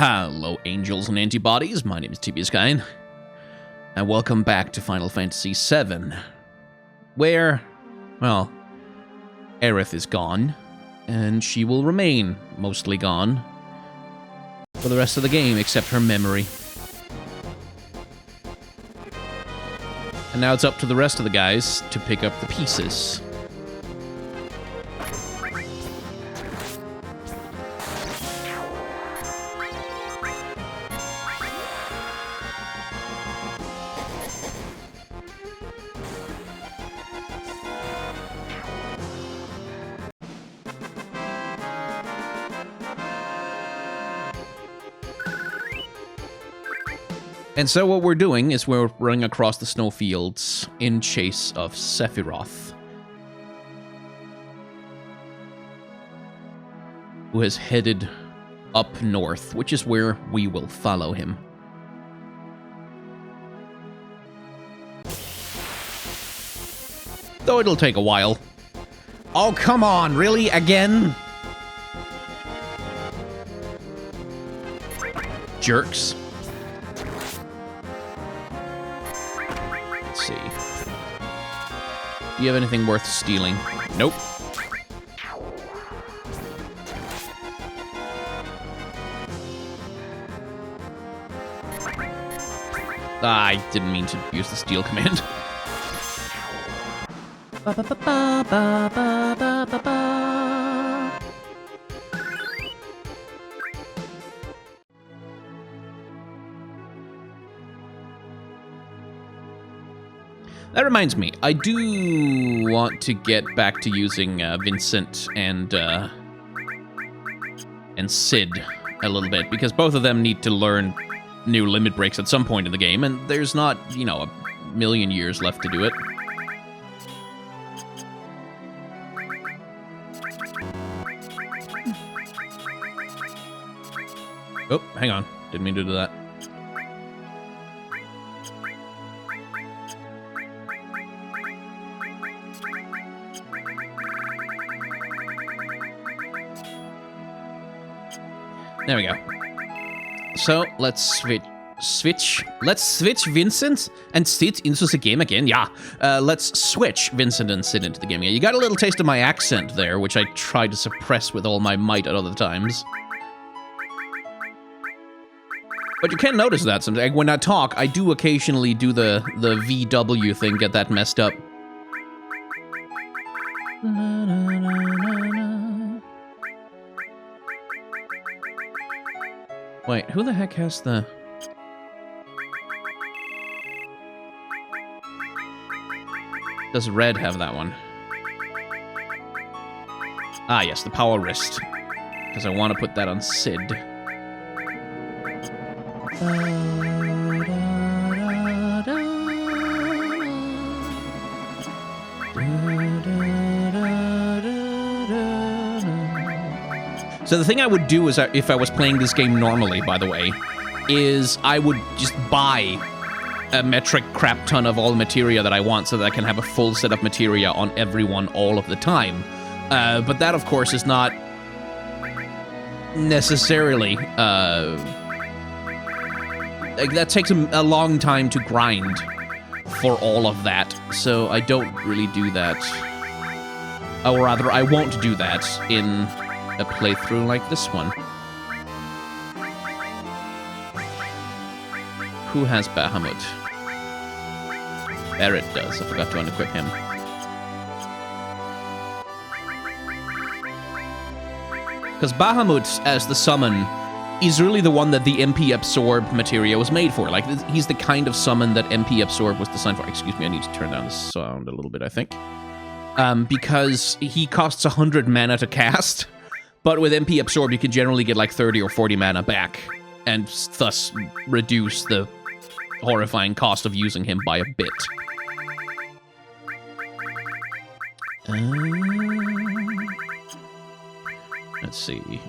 Hello, angels and antibodies. My name is TBSKine, and welcome back to Final Fantasy VII, where, well, Aerith is gone, and she will remain mostly gone for the rest of the game, except her memory. And now it's up to the rest of the guys to pick up the pieces. And so what we're doing is we're running across the snowfields in chase of Sephiroth, who has headed up north, which is where we will follow him. Though it'll take a while. Oh, come on, really? Again? Jerks. See. Do you have anything worth stealing? Nope. I didn't mean to use the steal command. That reminds me, I do want to get back to using Vincent and Cid a little bit, because both of them need to learn new limit breaks at some point in the game, and there's not, you know, a million years left to do it. Oh, hang on. Didn't mean to do that. There we go. So, let's switch Vincent and Cid into the game again. Yeah, let's switch Vincent and Cid into the game again. You got a little taste of my accent there, which I tried to suppress with all my might at other times. But you can notice that sometimes. When I talk, I do occasionally do the VW thing, get that messed up. Wait, who the heck has the... Does Red have that one? Ah, yes, the power wrist. Because I want to put that on Cid. So the thing I would do is, if I was playing this game normally, by the way, is I would just buy a metric crap ton of all the materia that I want so that I can have a full set of materia on everyone all of the time. But that, of course, is not necessarily... like, that takes a long time to grind for all of that, so I don't really do that. Or rather, I won't do that in a playthrough like this one. Who has Bahamut? Barret does. I forgot to unequip him. Because Bahamut, as the summon, is really the one that the MP Absorb materia was made for. Like, he's the kind of summon that MP Absorb was designed for. Excuse me, I need to turn down the sound a little bit, I think. Because he costs 100 mana to cast, but with MP Absorb, you can generally get like 30 or 40 mana back, and thus reduce the horrifying cost of using him by a bit. Let's see.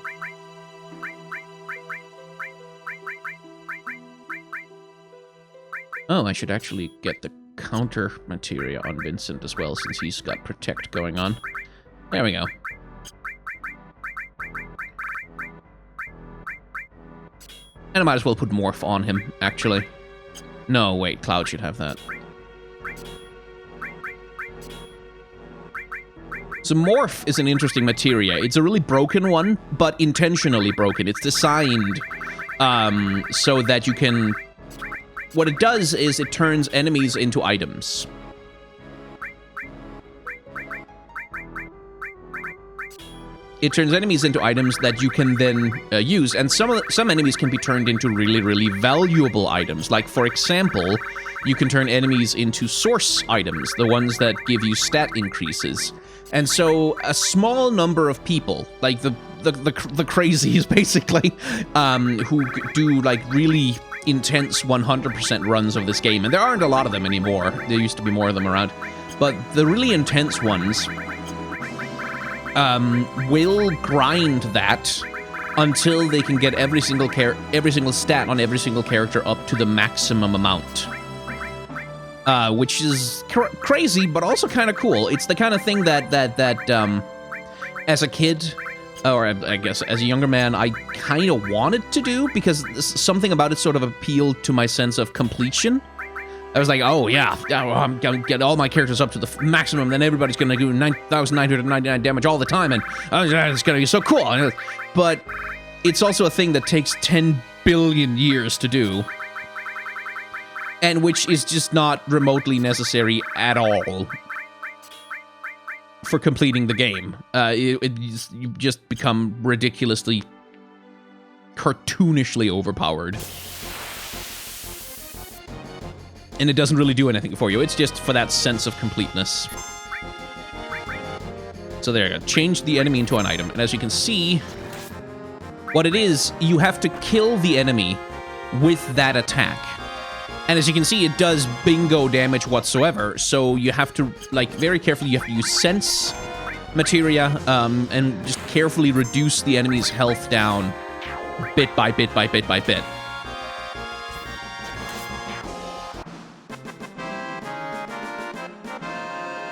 Oh, I should actually get the counter materia on Vincent as well, since he's got Protect going on. There we go. And I might as well put Morph on him, actually. No, wait, Cloud should have that. So Morph is an interesting materia. It's a really broken one, but intentionally broken. It's designed so that you can... What it does is it turns enemies into items. It turns enemies into items that you can then use, and some enemies can be turned into really, really valuable items. Like, for example, you can turn enemies into source items, the ones that give you stat increases. And so a small number of people, like the crazies, basically, who do, like, really intense 100% runs of this game, and there aren't a lot of them anymore. There used to be more of them around. But the really intense ones... will grind that until they can get every single stat on every single character up to the maximum amount. Which is crazy, but also kind of cool. It's the kind of thing that as a kid, or I guess as a younger man, I kind of wanted to do, because something about it sort of appealed to my sense of completion. I was like, oh yeah, I'm gonna get all my characters up to the maximum, then everybody's gonna do 9,999 damage all the time, and it's gonna be so cool. But it's also a thing that takes 10 billion years to do, and which is just not remotely necessary at all for completing the game. You just become ridiculously, cartoonishly overpowered. And it doesn't really do anything for you. It's just for that sense of completeness. So there you go. Change the enemy into an item. And as you can see, what it is, you have to kill the enemy with that attack. And as you can see, it does bingo damage whatsoever. So you have to, like, very carefully, you have to use sense materia and just carefully reduce the enemy's health down bit by bit by bit by bit.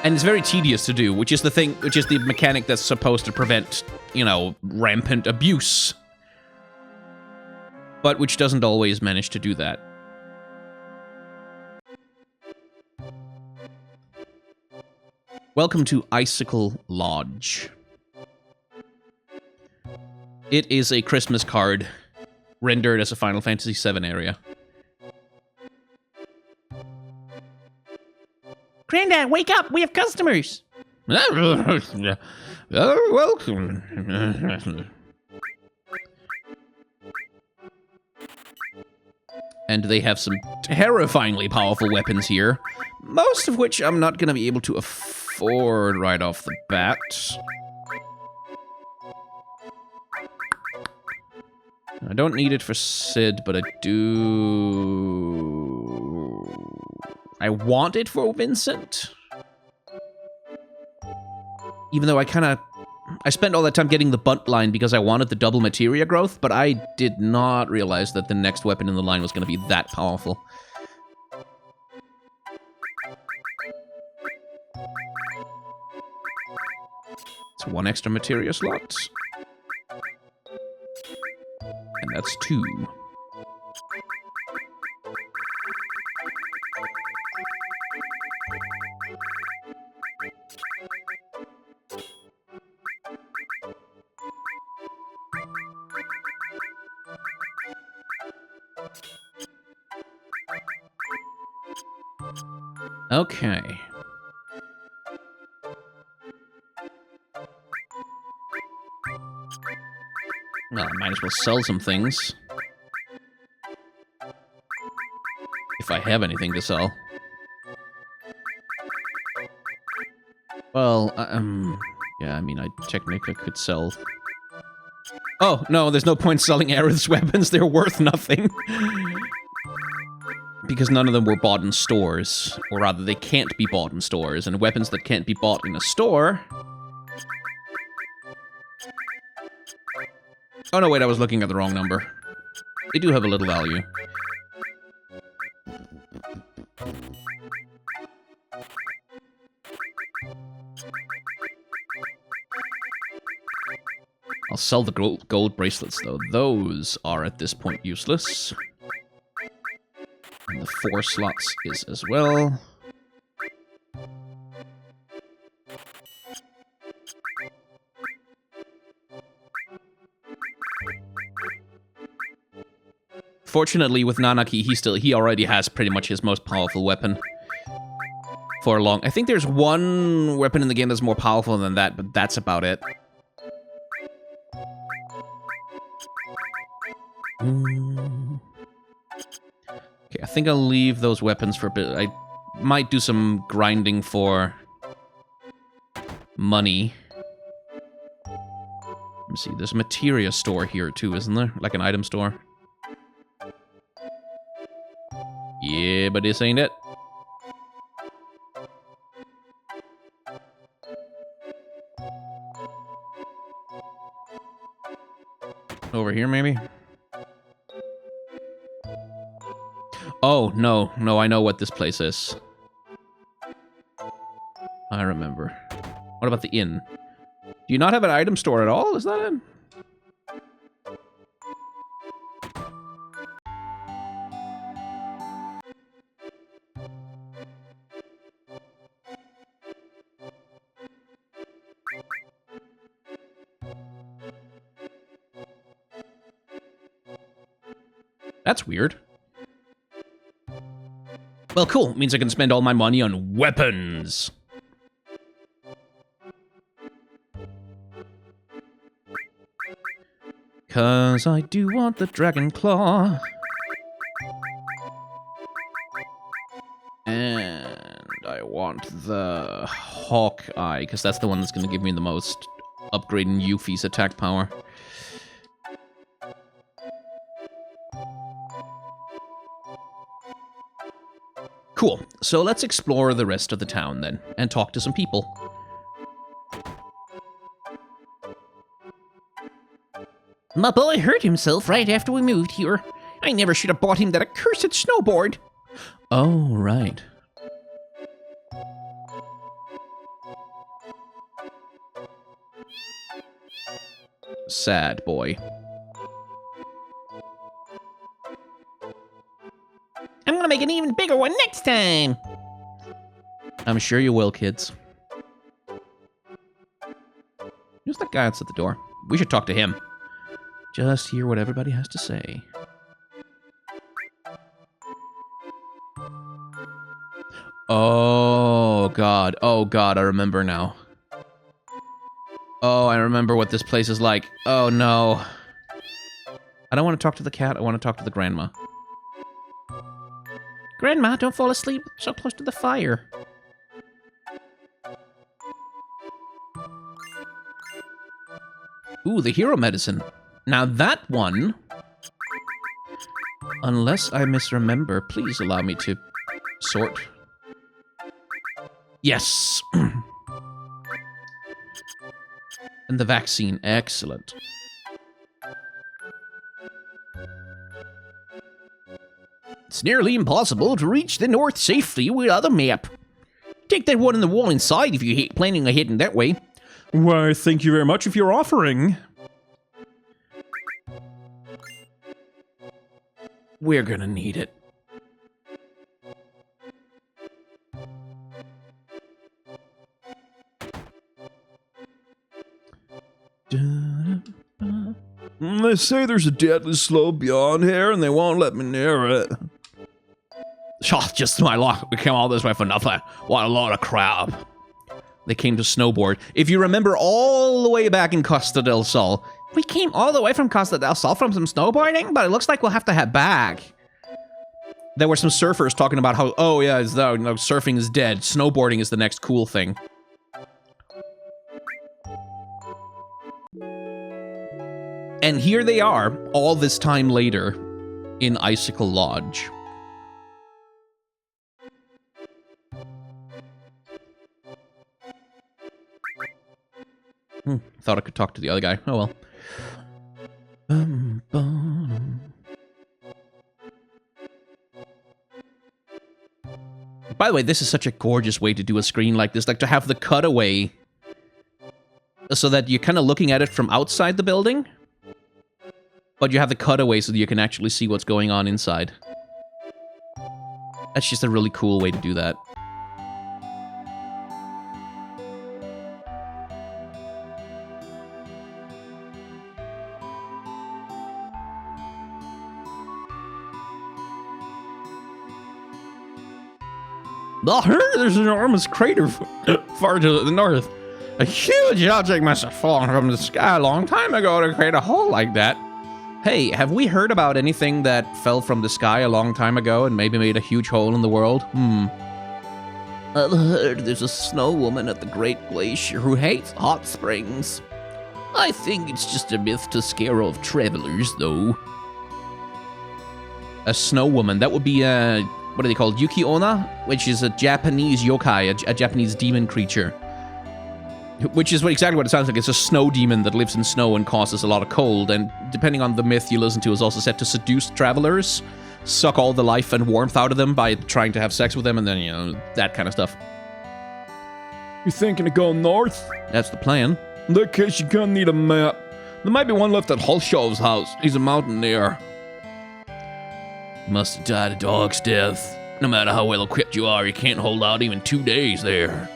And it's very tedious to do, which is the mechanic that's supposed to prevent, you know, rampant abuse. But which doesn't always manage to do that. Welcome to Icicle Lodge. It is a Christmas card rendered as a Final Fantasy VII area. Granddad, wake up! We have customers! Welcome. And they have some terrifyingly powerful weapons here, most of which I'm not going to be able to afford right off the bat. I don't need it for Sid, but I do... I want it for Vincent. Even though I spent all that time getting the bunt line because I wanted the double materia growth, but I did not realize that the next weapon in the line was going to be that powerful. It's one extra materia slot. And that's 2. Okay. Well, I might as well sell some things. If I have anything to sell. Well, yeah, I mean, I technically could sell... Oh, no, there's no point selling Aerith's weapons. They're worth nothing. Because none of them were bought in stores. Or rather, they can't be bought in stores. And weapons that can't be bought in a store... Oh, no, wait, I was looking at the wrong number. They do have a little value. I'll I'll sell the gold bracelets, though. Those are, at this point, useless. And the 4 slots is as well. Fortunately, with Nanaki, he already has pretty much his most powerful weapon for long. I think there's one weapon in the game that's more powerful than that, but that's about it. Okay, I think I'll leave those weapons for a bit. I might do some grinding for money. Let me see, there's a materia store here too, isn't there? Like an item store. Yeah, but this ain't it. Over here, maybe? Oh, no, I know what this place is. I remember. What about the inn? Do you not have an item store at all? Is that it? That's weird. Well, cool. It means I can spend all my money on weapons. Cause I do want the dragon claw. And I want the Hawkeye, because that's the one that's going to give me the most upgrade in Yuffie's attack power. Cool. So let's explore the rest of the town then, and talk to some people. My boy hurt himself right after we moved here. I never should have bought him that accursed snowboard. Oh, right. Sad boy. I'm gonna make an even bigger one next time. I'm sure you will, kids. Who's that guy outside the door? We should talk to him. Just hear what everybody has to say. Oh, God. Oh, God, I remember now. Oh, I remember what this place is like. Oh, no. I don't want to talk to the cat. I want to talk to the grandma. Grandma, don't fall asleep so close to the fire. Ooh, the hero medicine. Now that one, unless I misremember, please allow me to sort. Yes. And the vaccine, excellent. It's nearly impossible to reach the north safely without a map. Take that one in the wall inside if you're planning on heading that way. Why, thank you very much if you're offering. We're gonna need it. They say there's a deadly slope beyond here, and they won't let me near it. Oh, just my luck. We came all this way for nothing. What a lot of crap. They came to snowboard. If you remember all the way back in Costa del Sol, we came all the way from Costa del Sol from some snowboarding, but it looks like we'll have to head back. There were some surfers talking about how, oh yeah, surfing is dead. Snowboarding is the next cool thing. And here they are, all this time later, in Icicle Lodge. Thought I could talk to the other guy. Oh well. By the way, this is such a gorgeous way to do a screen like this. Like, to have the cutaway so that you're kind of looking at it from outside the building, but you have the cutaway so that you can actually see what's going on inside. That's just a really cool way to do that. I heard there's an enormous crater far to the north. A huge object must have fallen from the sky a long time ago to create a hole like that. Hey, have we heard about anything that fell from the sky a long time ago and maybe made a huge hole in the world? I've heard there's a snow woman at the Great Glacier who hates hot springs. I think it's just a myth to scare off travelers, though. A snow woman, that would be what are they called? Yuki-onna? Which is a Japanese yokai, a Japanese demon creature. Which is exactly what it sounds like. It's a snow demon that lives in snow and causes a lot of cold, and depending on the myth you listen to, is also said to seduce travelers, suck all the life and warmth out of them by trying to have sex with them, and then, you know, that kind of stuff. You thinking of going north? That's the plan. In that case, you're gonna need a map. There might be one left at Hulshaw's house. He's a mountaineer. Must have died a dog's death. No matter how well equipped you are, you can't hold out even 2 days there.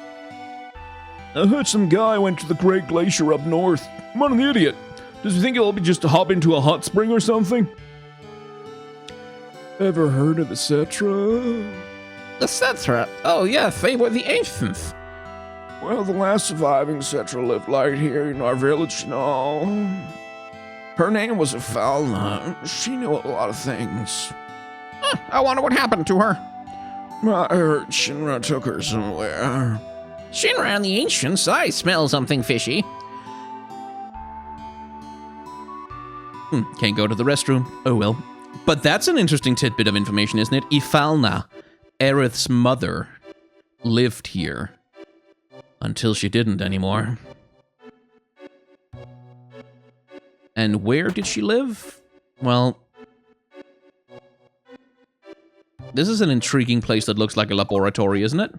I heard some guy went to the Great Glacier up north. What an idiot. Does he think it'll be just to hop into a hot spring or something? Ever heard of the Cetra? The Cetra? Oh yeah, they were the ancients. Well, the last surviving Cetra lived right here in our village, you know. Her name was Falna. She knew a lot of things. I wonder what happened to her. I heard Shinra took her somewhere. Shinra and the Ancients, I smell something fishy. Can't go to the restroom. Oh well. But that's an interesting tidbit of information, isn't it? Ifalna, Aerith's mother, lived here. Until she didn't anymore. And where did she live? Well, this is an intriguing place that looks like a laboratory, isn't it?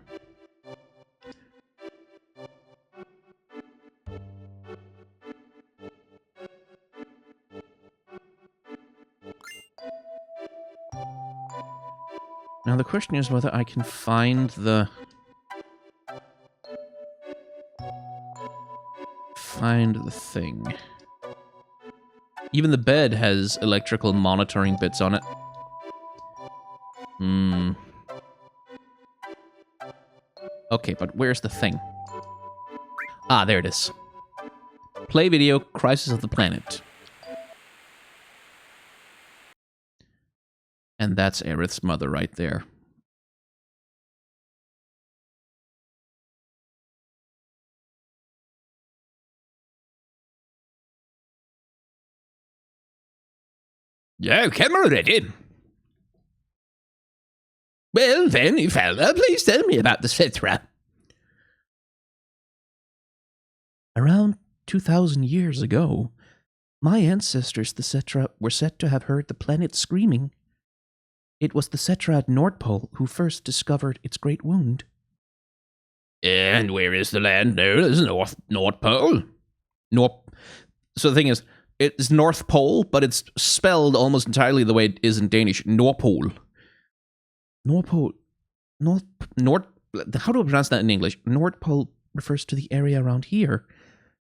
Now the question is whether I can find the... thing. Even the bed has electrical monitoring bits on it. Okay, but where's the thing? Ah, there it is. Play video, Crisis of the Planet. And that's Aerith's mother right there. Yo, camera ready. Well then, fella, please tell me about the Cetra. Around 2,000 years ago, my ancestors, the Cetra, were said to have heard the planet screaming. It was the Cetra at Nordpol who first discovered its great wound. And where is the land known as North Pole? So the thing is, it's North Pole, but it's spelled almost entirely the way it is in Danish. Nordpol. Nordpol. How do I pronounce that in English? Nordpol refers to the area around here.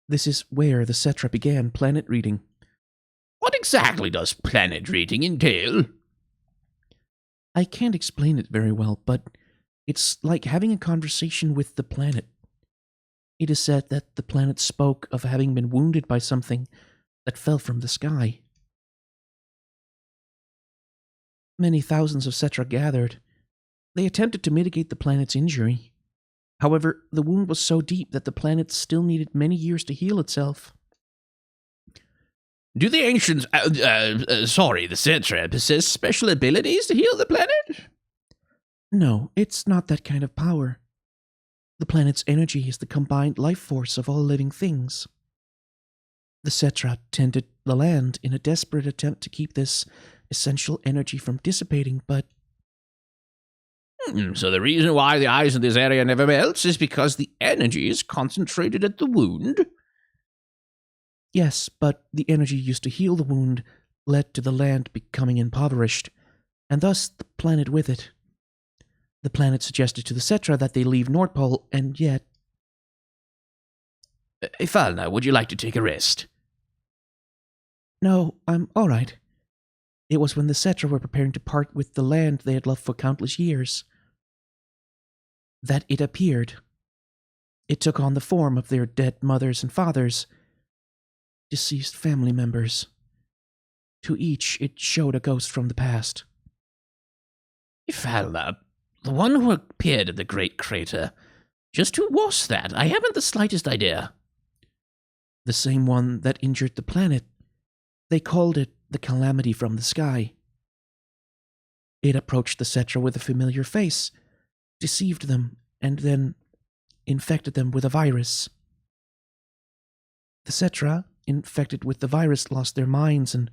This is where the Cetra began planet reading. What exactly does planet reading entail? I can't explain it very well, but it's like having a conversation with the planet. It is said that the planet spoke of having been wounded by something that fell from the sky. Many thousands of Cetra gathered. They attempted to mitigate the planet's injury. However, the wound was so deep that the planet still needed many years to heal itself. Do the ancients, the Cetra, possess special abilities to heal the planet? No, it's not that kind of power. The planet's energy is the combined life force of all living things. The Cetra tended the land in a desperate attempt to keep this essential energy from dissipating, but... So the reason why the ice in this area never melts is because the energy is concentrated at the wound? Yes, but the energy used to heal the wound led to the land becoming impoverished, and thus the planet with it. The planet suggested to the Cetra that they leave North Pole, and yet... Falna, would you like to take a rest? No, I'm all right. It was when the Cetra were preparing to part with the land they had loved for countless years that it appeared. It took on the form of their dead mothers and fathers, deceased family members. To each, it showed a ghost from the past. Falna, the one who appeared at the Great Crater, just who was that? I haven't the slightest idea. The same one that injured the planet. They called it the Calamity from the Sky. It approached the Cetra with a familiar face, deceived them, and then infected them with a virus. The Cetra, infected with the virus, lost their minds and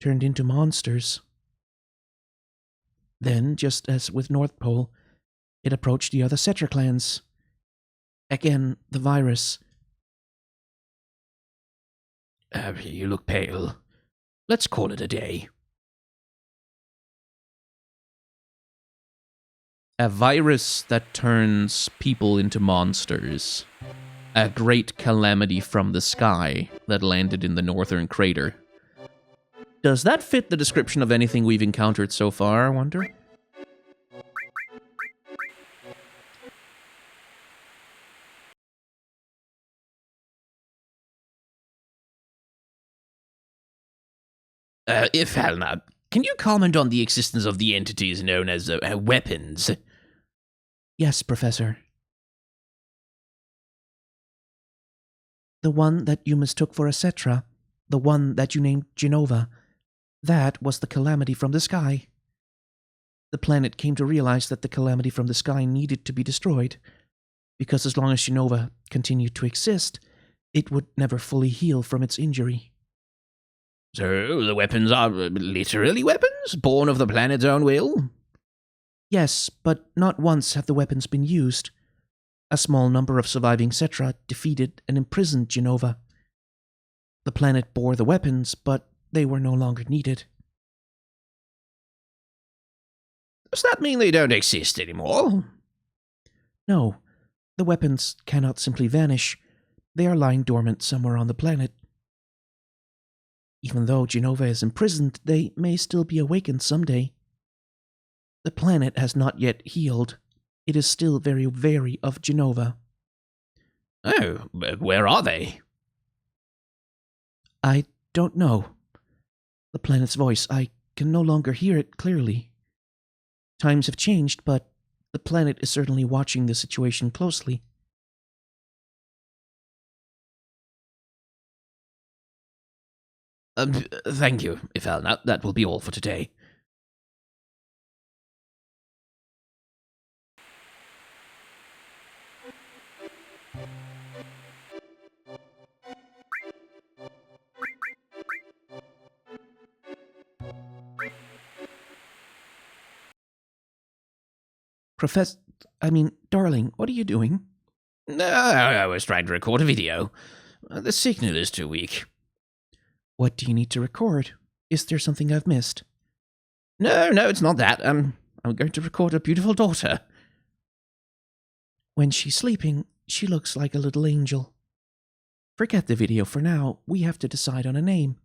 turned into monsters. Then, just as with North Pole, it approached the other Cetra clans. Again, the virus. You look pale. Let's call it a day. A virus that turns people into monsters. A great calamity from the sky that landed in the northern crater. Does that fit the description of anything we've encountered so far, I wonder? Falna, can you comment on the existence of the entities known as weapons? Yes, Professor. The one that you mistook for a Cetra, the one that you named Genova, that was the Calamity from the Sky. The planet came to realize that the Calamity from the Sky needed to be destroyed, because as long as Genova continued to exist, it would never fully heal from its injury. So, the weapons are literally weapons, born of the planet's own will? Yes, but not once have the weapons been used. A small number of surviving Cetra defeated and imprisoned Genova. The planet bore the weapons, but they were no longer needed. Does that mean they don't exist anymore? No, the weapons cannot simply vanish. They are lying dormant somewhere on the planet. Even though Genova is imprisoned, they may still be awakened someday. The planet has not yet healed. It is still very wary of Genova. Oh, but where are they? I don't know. The planet's voice, I can no longer hear it clearly. Times have changed, but the planet is certainly watching the situation closely. Thank you, Falna. That will be all for today. Darling, what are you doing? I was trying to record a video. The signal is too weak. What do you need to record? Is there something I've missed? No, it's not that. I'm going to record a beautiful daughter. When she's sleeping, she looks like a little angel. Forget the video for now. We have to decide on a name.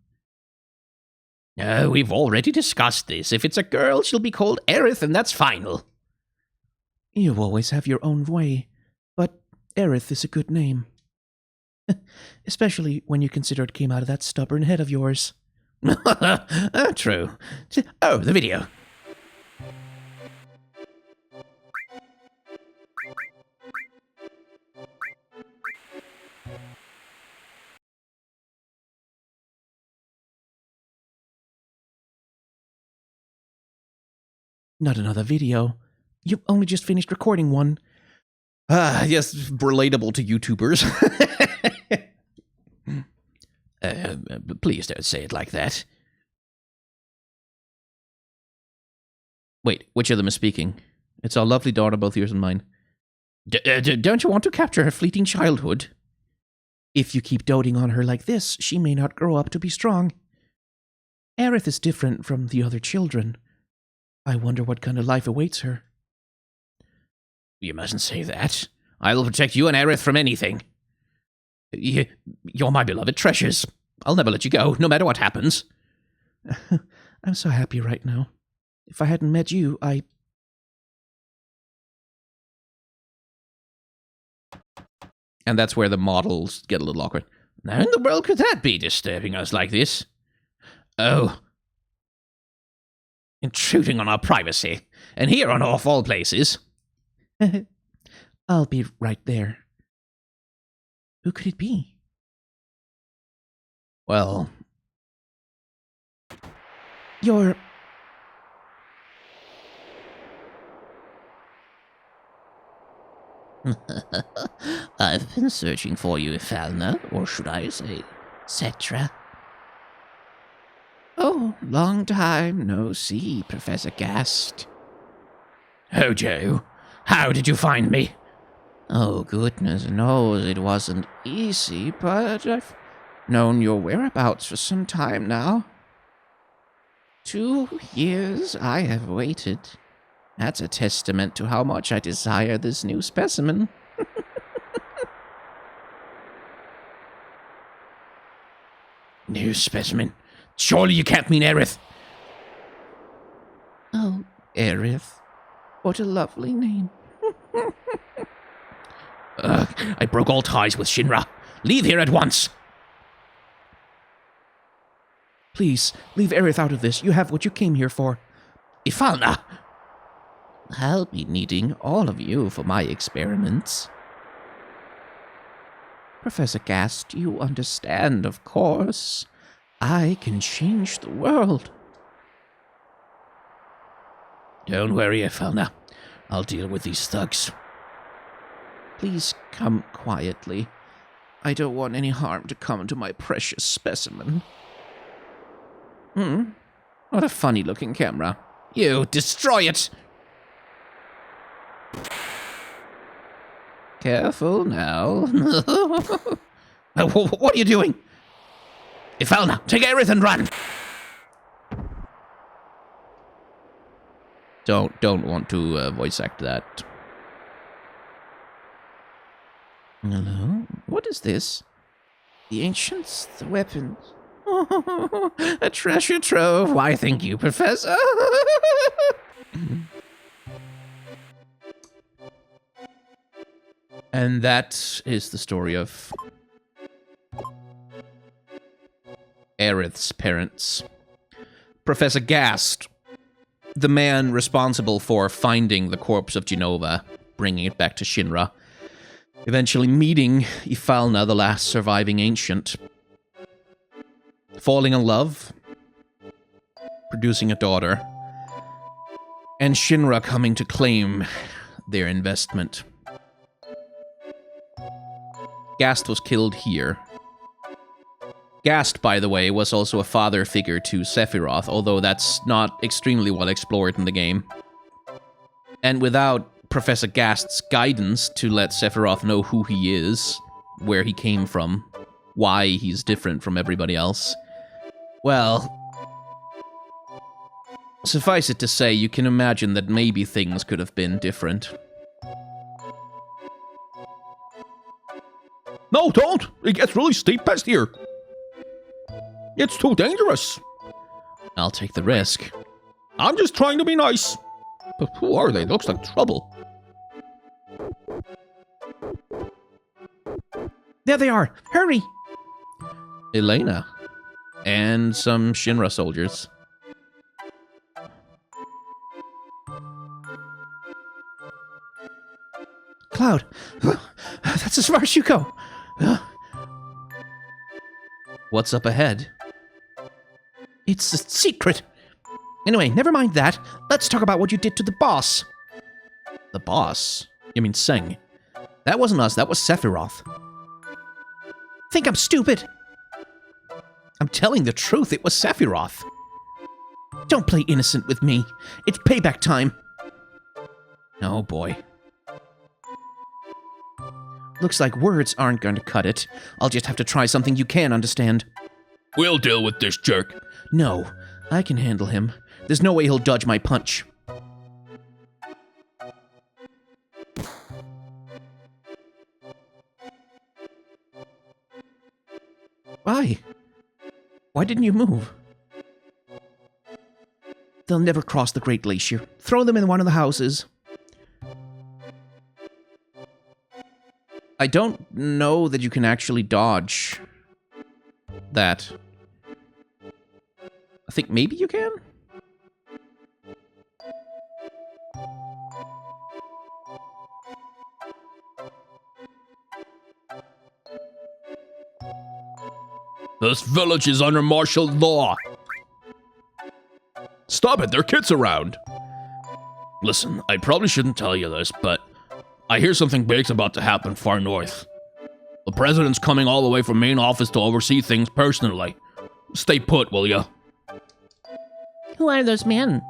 No, we've already discussed this. If it's a girl, she'll be called Aerith, and that's final. You always have your own way, but Aerith is a good name. Especially when you consider it came out of that stubborn head of yours. True. Oh, the video. Not another video. You've only just finished recording one. Yes, relatable to YouTubers. Please don't say it like that. Wait, which of them is speaking? It's our lovely daughter, both yours and mine. Don't you want to capture her fleeting childhood? If you keep doting on her like this, she may not grow up to be strong. Aerith is different from the other children. I wonder what kind of life awaits her. You mustn't say that. I will protect you and Aerith from anything. You're my beloved treasures. I'll never let you go, no matter what happens. I'm so happy right now. If I hadn't met you, And that's where the models get a little awkward. How in the world could that be disturbing us like this? Oh. Intruding on our privacy. And here on off all places. I'll be right there. Who could it be? Well, You're... I've been searching for you, Falna, or should I say, Cetra. Oh, long time no see, Professor Gast. Hojo, how did you find me? Oh, goodness knows it wasn't easy, but I've known your whereabouts for some time now. 2 years I have waited. That's a testament to how much I desire this new specimen. New specimen? Surely you can't mean Aerith. Oh, Aerith. What a lovely name. I broke all ties with Shinra. Leave here at once. Please, leave Aerith out of this. You have what you came here for. Ifalna! I'll be needing all of you for my experiments. Professor Gast, you understand, of course. I can change the world. Don't worry, Ifalna. I'll deal with these thugs. Please come quietly. I don't want any harm to come to my precious specimen. What a funny-looking camera. You destroy it! Careful now. What are you doing? Ifalna, take Aerith and run! don't want to voice act that. Hello? What is this? The ancients, the weapons. A treasure trove. Why, thank you, Professor. And that is the story of Aerith's parents. Professor Gast, the man responsible for finding the corpse of Genova, bringing it back to Shinra, eventually meeting Ifalna, the last surviving ancient, falling in love, producing a daughter, and Shinra coming to claim their investment. Gast was killed here. Gast, by the way, was also a father figure to Sephiroth, although that's not extremely well explored in the game. And without Professor Gast's guidance to let Sephiroth know who he is, where he came from, why he's different from everybody else, well, suffice it to say, you can imagine that maybe things could have been different. No, don't! It gets really steep past here. It's too dangerous. I'll take the risk. I'm just trying to be nice. But who are they? Looks like trouble. There they are. Hurry! Elena. And some Shinra soldiers. Cloud. That's as far as you go. What's up ahead? It's a secret. Anyway, never mind that. Let's talk about what you did to the boss. The boss? You mean Seng? That wasn't us, that was Sephiroth. Think I'm stupid? I'm telling the truth, it was Sephiroth. Don't play innocent with me. It's payback time. Oh boy. Looks like words aren't going to cut it. I'll just have to try something you can understand. We'll deal with this jerk. No, I can handle him. There's no way he'll dodge my punch. Why? Why didn't you move? They'll never cross the Great Glacier. Throw them in one of the houses. I don't know that you can actually dodge that. I think maybe you can? This village is under martial law. Stop it, there are kids around. Listen, I probably shouldn't tell you this, but I hear something big's about to happen far north. The president's coming all the way from main office to oversee things personally. Stay put, will ya? Who are those men?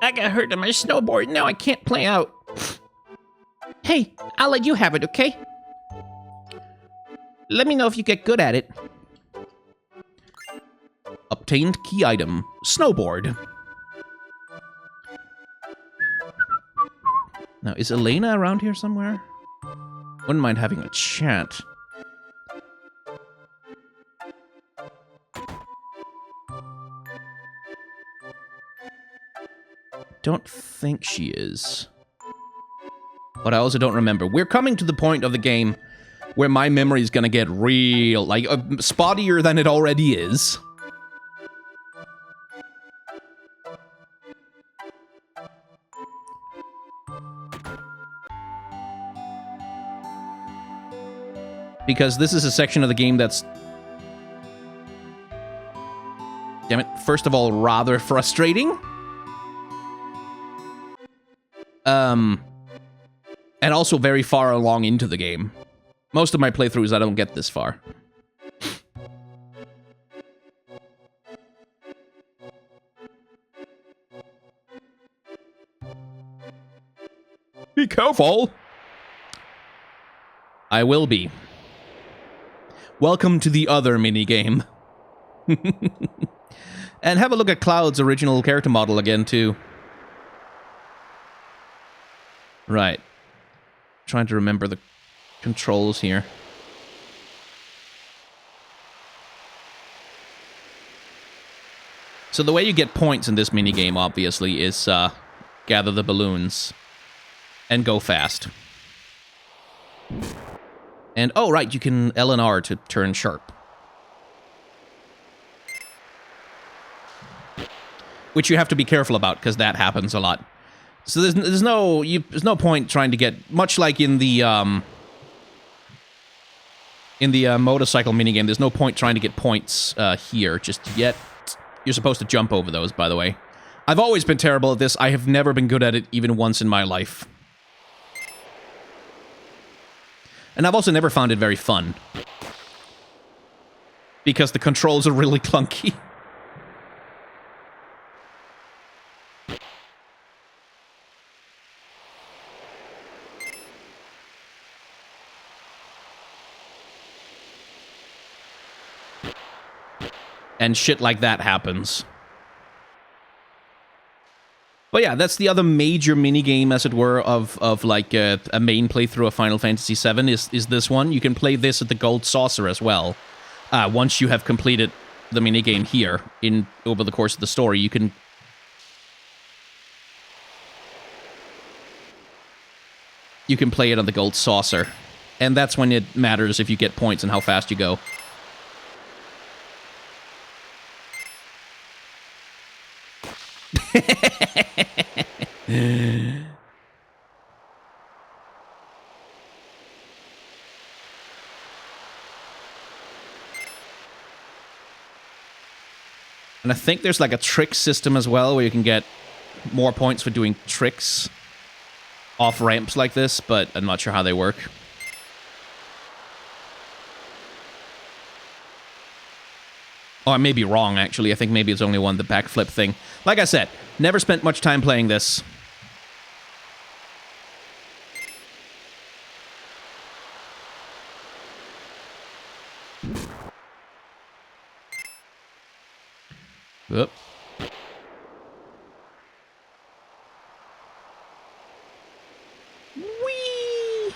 I got hurt on my snowboard. Now I can't play out. Hey, I'll let you have it, okay? Let me know if you get good at it. Obtained key item. Snowboard. Now, is Elena around here somewhere? Wouldn't mind having a chat. Don't think she is. But I also don't remember. We're coming to the point of the game where my memory is gonna get real, like, spottier than it already is. Because this is a section of the game that's, damn it, first of all, rather frustrating. And also very far along into the game. Most of my playthroughs, I don't get this far. Be careful! I will be. Welcome to the other minigame. And have a look at Cloud's original character model again, too. Right. Trying to remember the controls here. So the way you get points in this minigame, obviously, is gather the balloons and go fast. And, oh, right, you can L and R to turn sharp. Which you have to be careful about, because that happens a lot. So there's no point trying to get, much like in the motorcycle minigame, there's no point trying to get points here just yet. You're supposed to jump over those, by the way. I've always been terrible at this. I have never been good at it even once in my life. And I've also never found it very fun. Because the controls are really clunky. And shit like that happens. But yeah, that's the other major minigame, as it were, of like a main playthrough of Final Fantasy VII is this one. You can play this at the Gold Saucer as well. Once you have completed the minigame here over the course of the story, you can play it on the Gold Saucer. And that's when it matters if you get points and how fast you go. And I think there's like a trick system as well, where you can get more points for doing tricks off ramps like this, but I'm not sure how they work. Oh, I may be wrong, actually. I think maybe it's only one, the backflip thing. Like I said, never spent much time playing this. Oop. Whee!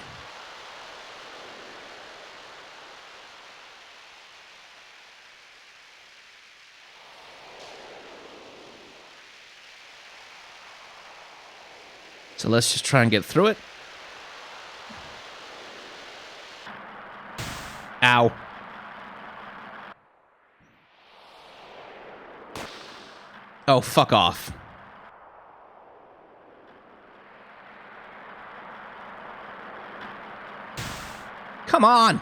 So let's just try and get through it. Ow. Oh, fuck off. Come on!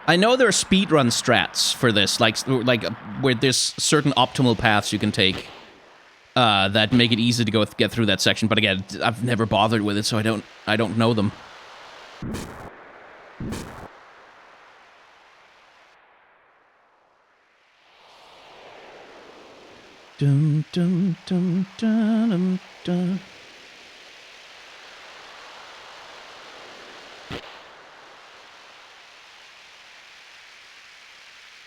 I know there are speedrun strats for this, like where there's certain optimal paths you can take that make it easy to get through that section. But again, I've never bothered with it, so I don't know them. Dun, dun, dun, dun, dun, dun.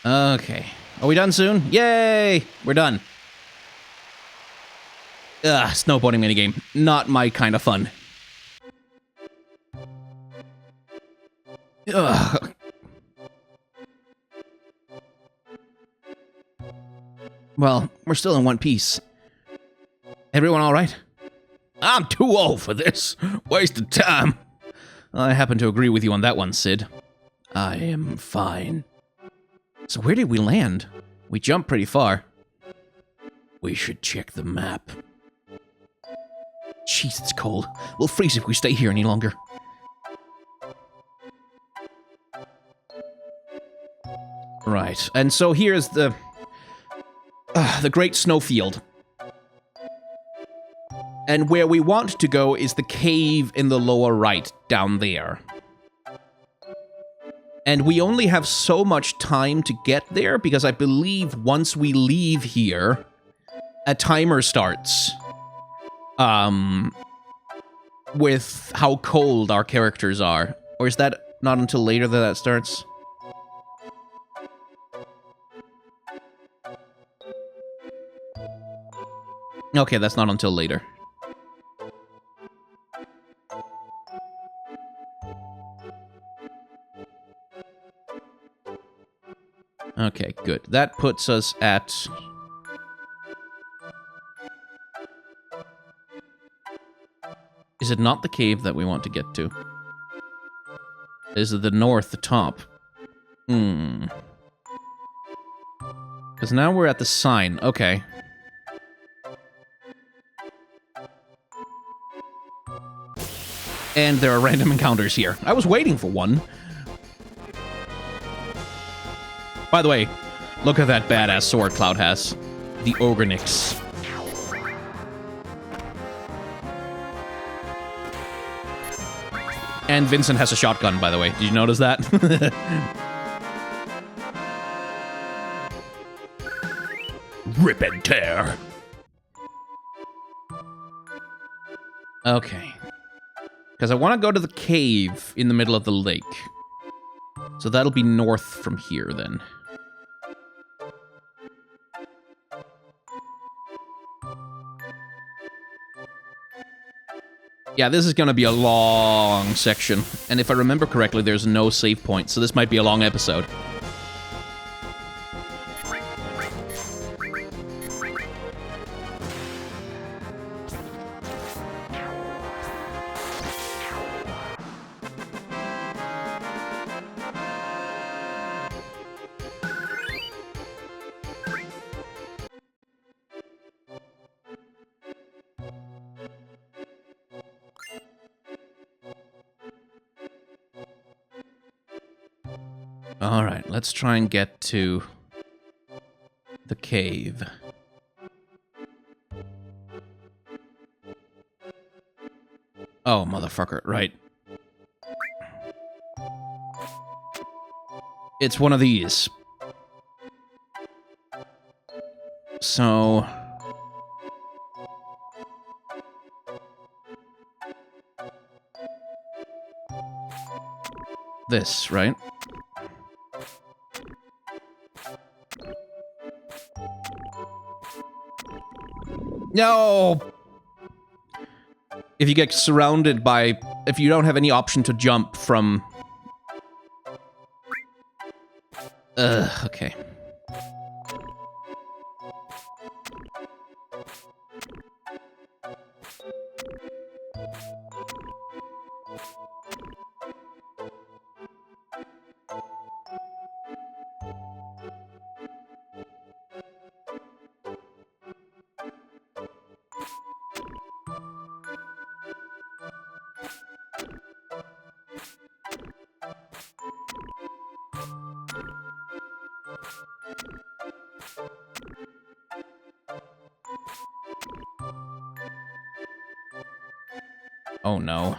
Okay. Are we done soon? Yay! We're done. Ugh, snowboarding minigame. Not my kind of fun. Ugh. Well, we're still in one piece. Everyone all right? I'm too old for this. Waste of time. I happen to agree with you on that one, Sid. I am fine. So where did we land? We jumped pretty far. We should check the map. Jeez, it's cold. We'll freeze if we stay here any longer. Right, and so here's the Great Snowfield. And where we want to go is the cave in the lower right, down there. And we only have so much time to get there, because I believe once we leave here, a timer starts. With how cold our characters are. Or is that not until later that starts? Okay, that's not until later. Okay, good. That puts us at... Is it not the cave that we want to get to? Is it the north, the top? Because now we're at the sign. Okay. And there are random encounters here. I was waiting for one. By the way, look at that badass sword Cloud has. The Ogrenix. And Vincent has a shotgun, by the way. Did you notice that? Rip and tear. Okay. Because I want to go to the cave in the middle of the lake. So that'll be north from here, then. Yeah, this is going to be a long section. And if I remember correctly, there's no save point, so this might be a long episode. Alright, let's try and get to the cave. Oh, motherfucker, right. It's one of these. So... this, right? No! If you get surrounded by... if you don't have any option to jump from... okay. Oh no.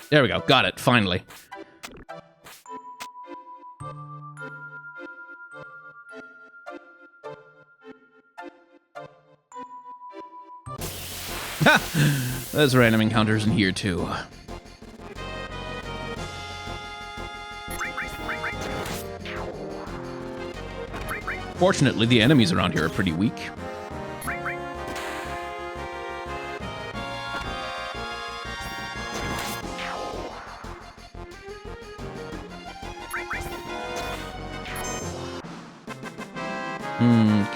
There we go. Got it. Finally. Ha! There's random encounters in here too. Fortunately, the enemies around here are pretty weak.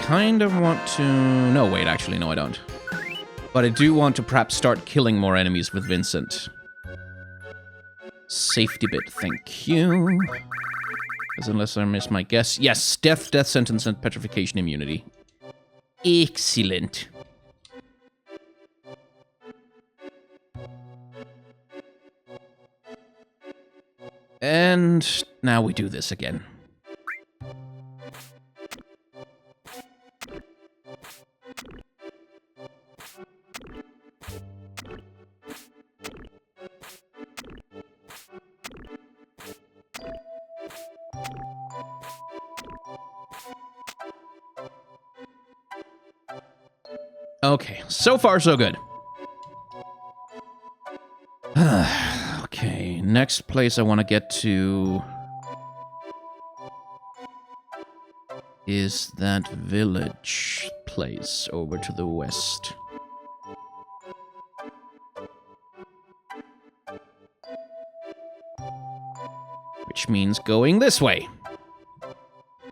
Kind of want to... no, wait, actually, no, I don't. But I do want to perhaps start killing more enemies with Vincent. Safety bit, thank you. Because unless I miss my guess... yes, death sentence, and petrification immunity. Excellent. And now we do this again. Okay, so far so good. Okay, next place I want to get to is that village place over to the west. Which means going this way.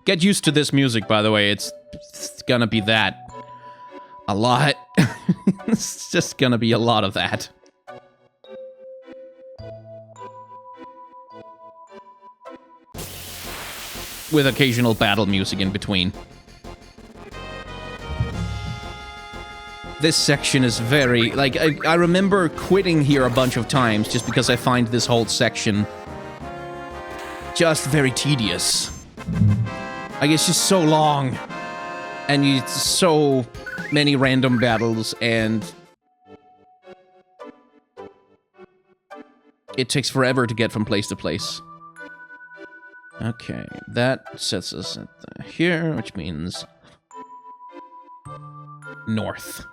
Get used to this music, by the way. It's gonna be that. A lot. It's just gonna be a lot of that. With occasional battle music in between. This section is very... like, I remember quitting here a bunch of times just because I find this whole section just very tedious. Like, it's just so long. And it's so many random battles, and it takes forever to get from place to place. Okay, that sets us at here, which means north.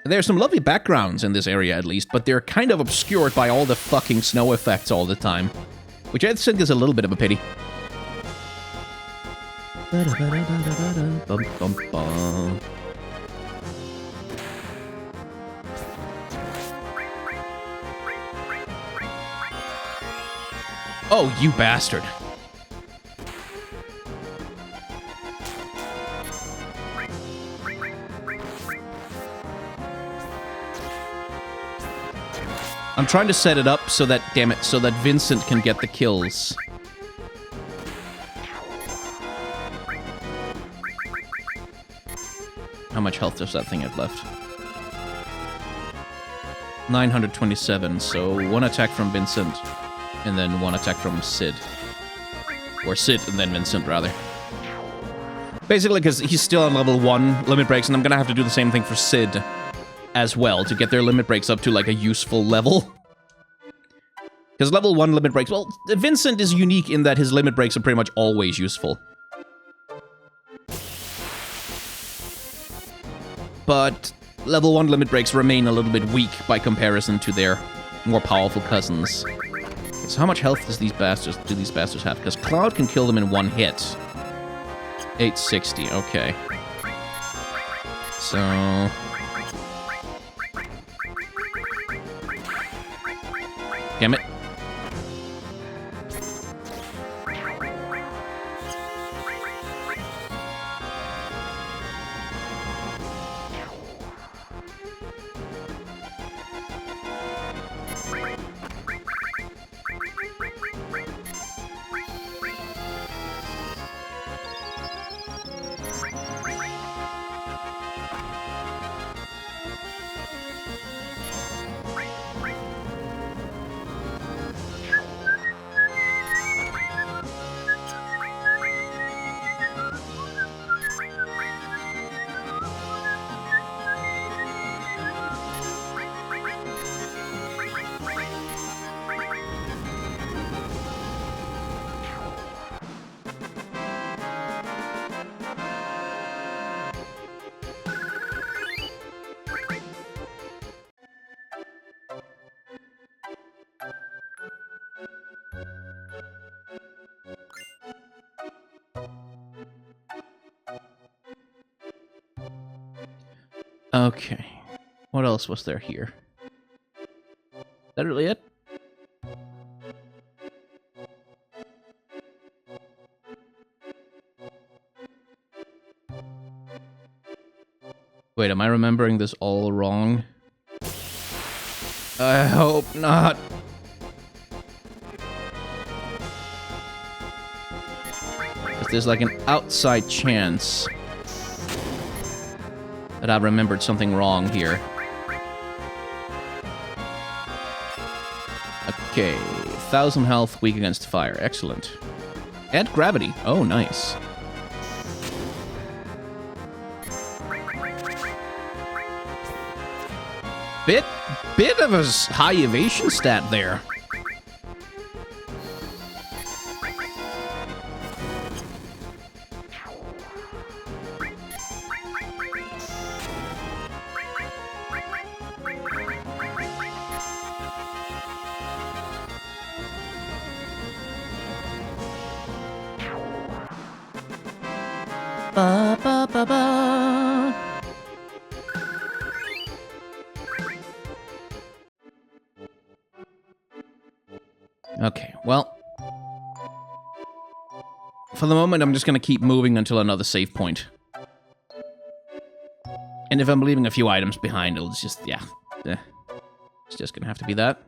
There's some lovely backgrounds in this area, at least, but they're kind of obscured by all the fucking snow effects all the time, which I think is a little bit of a pity. Oh, you bastard. I'm trying to set it up so that, damn it, so that Vincent can get the kills. How much health does that thing have left? 927, so one attack from Vincent, and then one attack from Sid. Or Sid and then Vincent, rather. Basically, because he's still on level 1 limit breaks, and I'm gonna have to do the same thing for Sid as well, to get their limit breaks up to, like, a useful level. Because level 1 limit breaks... Well, Vincent is unique in that his limit breaks are pretty much always useful. But level 1 limit breaks remain a little bit weak by comparison to their more powerful cousins. So how much health do these bastards have? Because Cloud can kill them in one hit. 860, okay. So... Damn it. Okay. What else was there here? Is that really it? Wait, am I remembering this all wrong? I hope not. Because there's like an outside chance that I remembered something wrong here. Okay, 1000 health, weak against fire. Excellent. And gravity. Oh, nice. Bit of a high evasion stat there. Ba, ba, ba, ba. Okay, well, for the moment, I'm just going to keep moving until another save point. And if I'm leaving a few items behind, it'll just, yeah. It's just going to have to be that.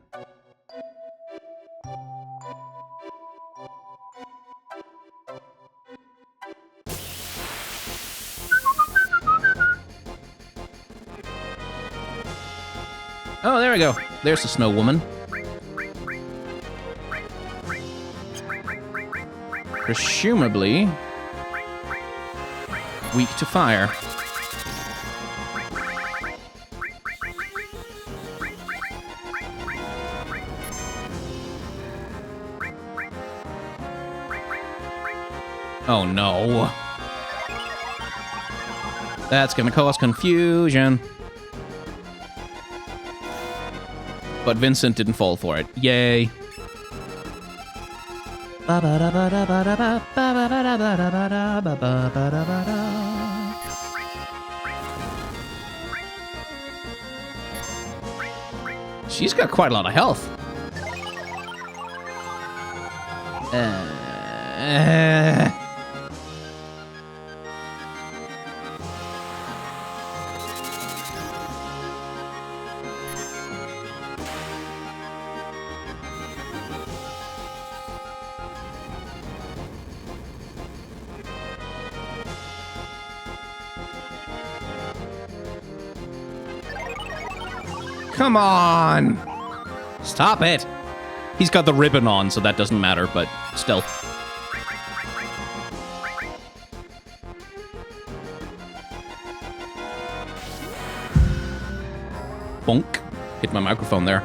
Oh, there we go. There's the snow woman. Presumably weak to fire. Oh no. That's gonna cause confusion. But Vincent didn't fall for it. Yay. She's got quite a lot of health. Come on! Stop it! He's got the ribbon on, so that doesn't matter, but still. Bonk. Hit my microphone there.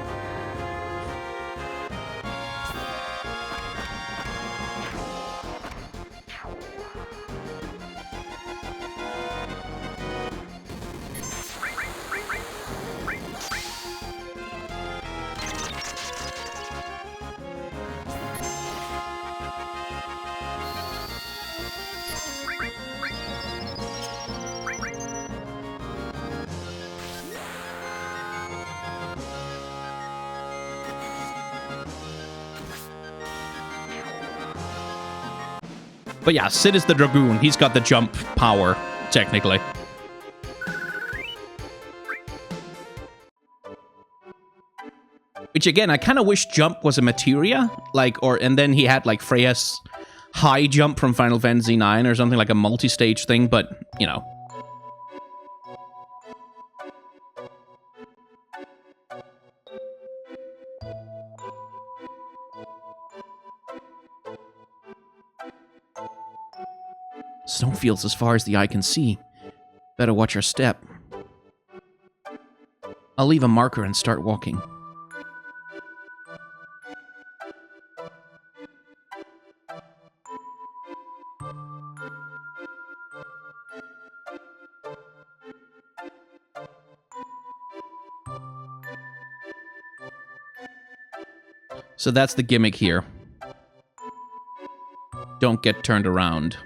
But yeah, Sid is the Dragoon. He's got the jump power, technically. Which, again, I kind of wish jump was a materia. And then he had, like, Freya's high jump from Final Fantasy IX or something, like a multi-stage thing, but, you know. Snowfields as far as the eye can see. Better watch your step. I'll leave a marker and start walking. So that's the gimmick here. Don't get turned around.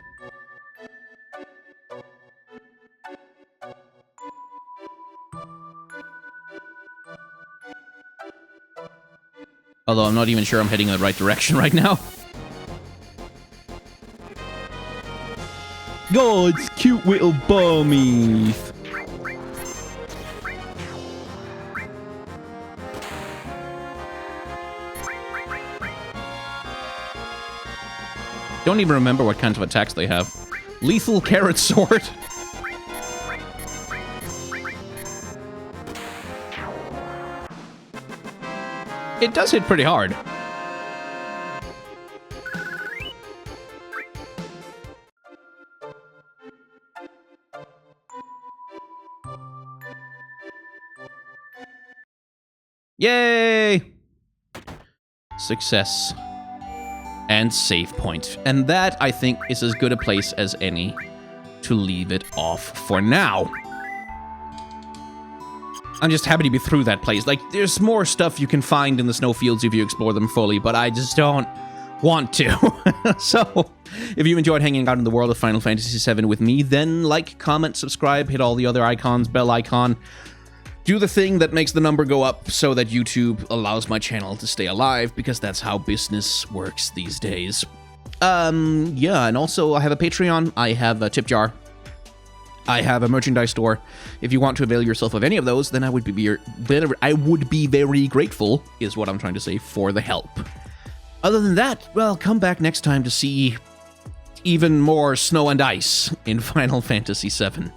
Although I'm not even sure I'm heading in the right direction right now. Oh, it's cute little bummies. Don't even remember what kinds of attacks they have. Lethal carrot sword. It does hit pretty hard. Yay! Success. And save point. And that, I think, is as good a place as any to leave it off for now. I'm just happy to be through that place. Like, there's more stuff you can find in the snowfields if you explore them fully, but I just don't want to. So, if you enjoyed hanging out in the world of Final Fantasy VII with me, then like, comment, subscribe, hit all the other icons, bell icon. Do the thing that makes the number go up so that YouTube allows my channel to stay alive, because that's how business works these days. Yeah, and also I have a Patreon, I have a tip jar, I have a merchandise store. If you want to avail yourself of any of those, then I would be very grateful, is what I'm trying to say, for the help. Other than that, well, come back next time to see even more snow and ice in Final Fantasy VII.